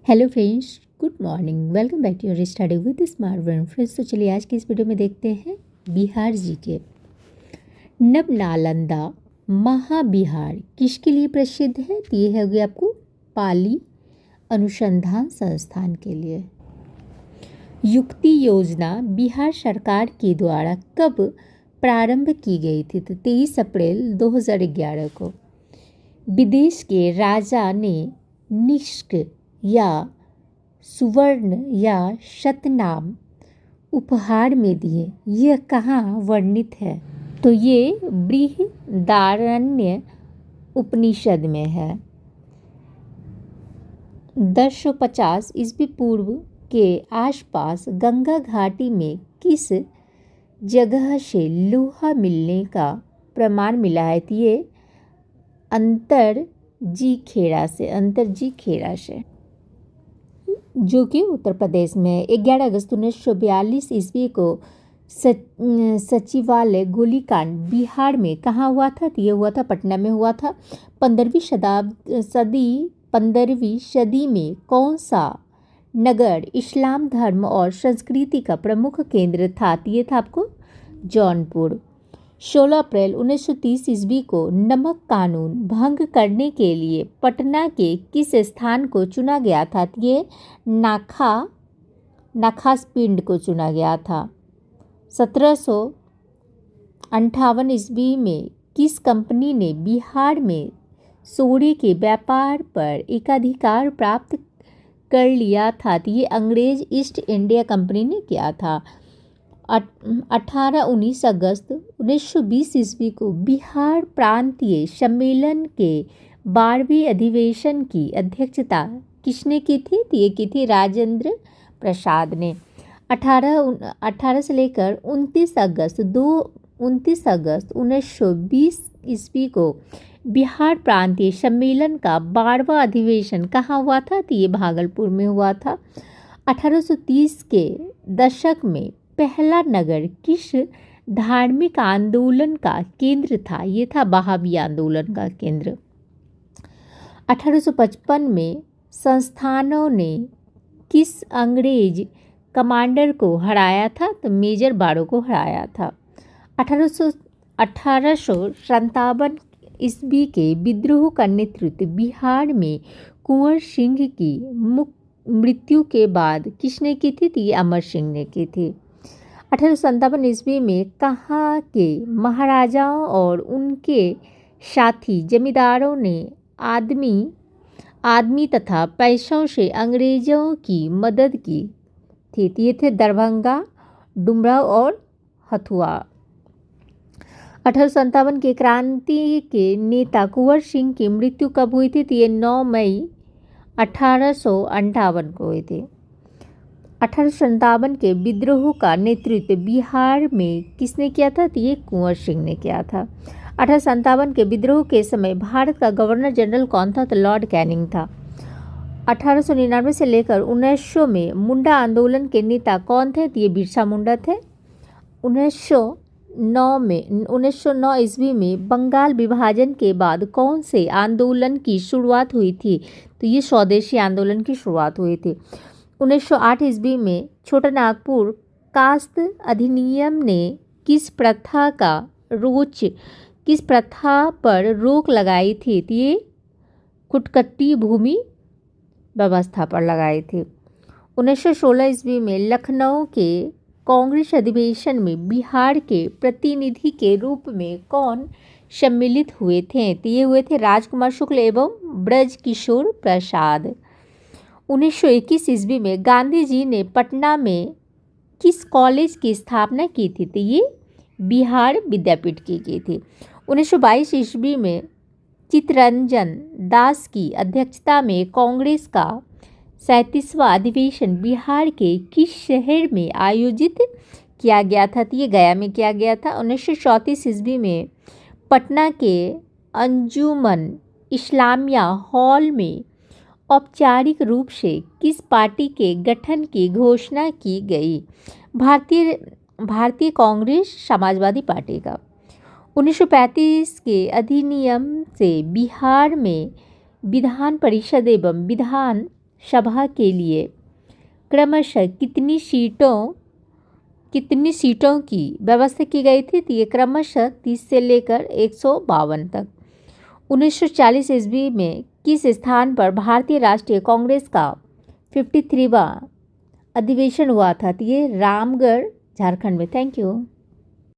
Hello friends, good morning. Welcome back to your study with smart one. Friends, तो चलिए आज की इस वीडियो में देखते हैं बिहार जी के। नव नालंदा महाबिहार किसके लिए प्रसिद्ध है? तो ये है आपको पाली अनुसंधान संस्थान के लिए। युक्ति योजना बिहार सरकार के द्वारा कब प्रारंभ की गई थी? तो 23 अप्रैल 2011 को। विदेश के राजा ने निष्क या सुवर्ण या शतनाम उपहार में दिए, यह कहाँ वर्णित है? तो ये बृहदारण्य उपनिषद में है। 1050 ईस्वी पूर्व के आसपास गंगा घाटी में किस जगह से लोहा मिलने का प्रमाण मिला है? तो ये अंतरजी खेड़ा से, जो कि उत्तर प्रदेश में 11 अगस्त 1942 ईस्वी को सचिवालय गोलीकांड बिहार में कहाँ हुआ था? तो ये हुआ था पटना में हुआ था। 15वीं सदी में कौन सा नगर इस्लाम धर्म और संस्कृति का प्रमुख केंद्र था? तो ये था आपको जौनपुर। 16 अप्रैल 1930 ईस्वी को नमक कानून भंग करने के लिए पटना के किस स्थान को चुना गया था? तो ये नाखास पिंड को चुना गया था। 1758 ईस्वी में किस कंपनी ने बिहार में सोने के व्यापार पर एकाधिकार प्राप्त कर लिया था? तो ये अंग्रेज ईस्ट इंडिया कंपनी ने किया था। 19 अगस्त 1920 ईस्वी को बिहार प्रांतीय सम्मेलन के 12वें अधिवेशन की अध्यक्षता किसने की थी? तो ये की थी राजेंद्र प्रसाद ने। 18 से लेकर 29 अगस्त 1920 ईस्वी को बिहार प्रांतीय सम्मेलन का 12वां अधिवेशन कहाँ हुआ था? तो ये भागलपुर में हुआ था। 1830 के दशक में पहला नगर किस धार्मिक आंदोलन का केंद्र था? ये था बहावी आंदोलन का केंद्र। 1855 में संस्थानों ने किस अंग्रेज कमांडर को हराया था? तो मेजर बारो को हराया था। 1857 ईस्वी के विद्रोह का नेतृत्व बिहार में कुंवर सिंह की मृत्यु के बाद किसने की थी? तो ये अमर सिंह ने की थी। 1857 ईस्वी में कहाँ के महाराजाओं और उनके साथी जमींदारों ने आदमी तथा पैसों से अंग्रेजों की मदद की थी? तो ये थे दरभंगा, डुमराव और हथुआ। 1857 के क्रांति के नेता कुंवर सिंह की मृत्यु कब हुई थी? तो ये 9 मई 1858 को हुई थी। 1857 के विद्रोह का नेतृत्व बिहार में किसने किया था? तो ये कुंवर सिंह ने किया था। 1857 के विद्रोह के समय भारत का गवर्नर जनरल कौन था? तो लॉर्ड कैनिंग था। 1899 से लेकर 1900 में मुंडा आंदोलन के नेता कौन थे? तो ये बिरसा मुंडा थे। 1909 ईस्वी में बंगाल विभाजन के बाद कौन से आंदोलन की शुरुआत हुई थी? तो ये स्वदेशी आंदोलन की शुरुआत हुई थी। 1908 ईस्वी में छोटा नागपुर कास्त अधिनियम ने किस प्रथा पर रोक लगाई थी? तो ये खुटकट्टी भूमि व्यवस्था पर लगाई थी। 1916 ईस्वी में लखनऊ के कांग्रेस अधिवेशन में बिहार के प्रतिनिधि के रूप में कौन सम्मिलित हुए थे? तो ये हुए थे राजकुमार शुक्ल एवं ब्रज किशोर प्रसाद। 1921 ईस्वी में गांधी जी ने पटना में किस कॉलेज की स्थापना की थी? तो ये बिहार विद्यापीठ की थी। 1922 ईस्वी में चित्तरंजन दास की अध्यक्षता में कांग्रेस का 37वां अधिवेशन बिहार के किस शहर में आयोजित किया गया था? तो ये गया में किया गया था। 1934 ईस्वी में पटना के अंजुमन इस्लामिया हॉल में औपचारिक रूप से किस पार्टी के गठन की घोषणा की गई? भारतीय कांग्रेस समाजवादी पार्टी का। 1935 के अधिनियम से बिहार में विधान परिषद एवं विधान सभा के लिए क्रमशः कितनी सीटों की व्यवस्था की गई थी? तो ये क्रमशः 30 से लेकर 152 तक। 1940 ईस्वी में किस स्थान पर भारतीय राष्ट्रीय कांग्रेस का 53वां अधिवेशन हुआ था? तो ये रामगढ़, झारखंड में। Thank you.